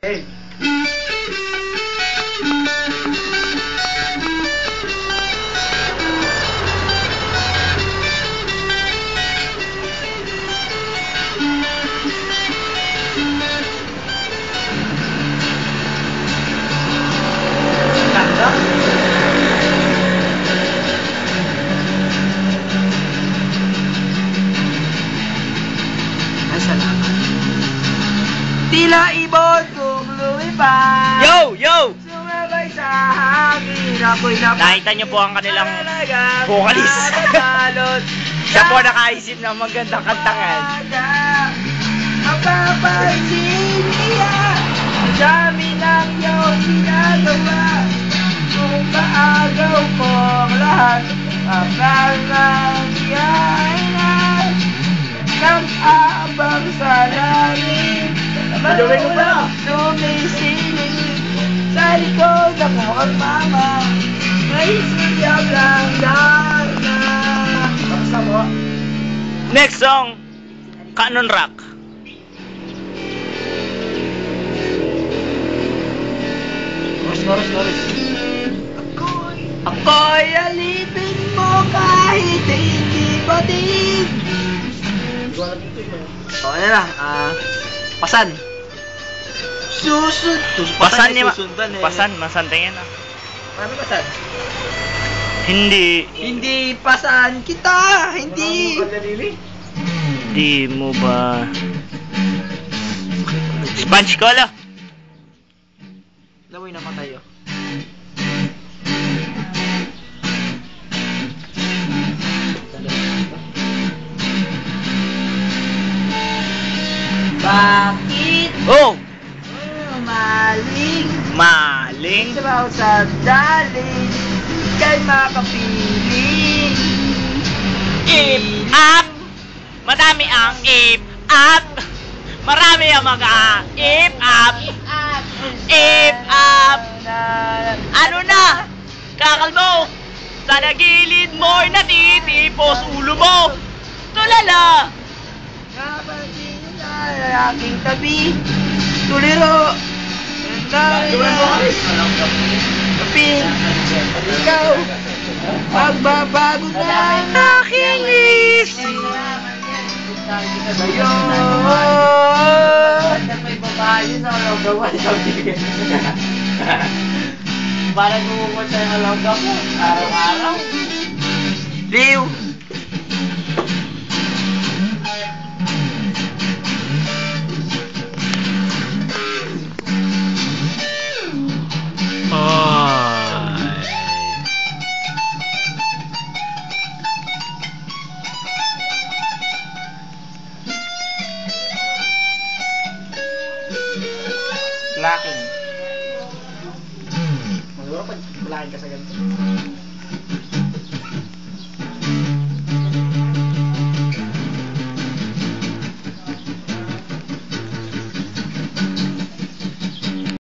Hey. Tila ibon kung lumipad. Yo! Yo! Sumabay sa hangin. Ako'y Nakita niyo po ang kanilang vocalist. Siya po nakaisip ng magandang kantangan. Mapapansin niya ang dami ng iyong ginagawa. Kung maagaw mo ang lahat, akal ng iyay na nag-aabang sa langit. Sumisiling sa likod ng mukhang mama. May siyam lang na. Next song, Canon Rock. Chorus. Ako'y alipin mo kahit hindi patig. O, ano na? Pasan. Pasan ni susundan eh. Pasan, masantingin na. Paano pasan? Hindi. Hindi pasan kita, hindi. Di mo ba... Sponge Cola. Lamoy naman tayo. Bakit Oh! maling Maling. trabaho sa daling kay makapiling? If up. Madami ang if up. Marami ang mga if up. If up. Ano na? Kakalmo. Sa nagilid mo'y natitipos ulo mo. Tulala. Napansin na aking tabi, tuliro. Kapil, ikaw, magbabago na ang aking isip. Sa'yo. Parang bumukot sa alangga mo, araw-araw. Liw. Lacking. Siguro pag lacking ka sa ganito.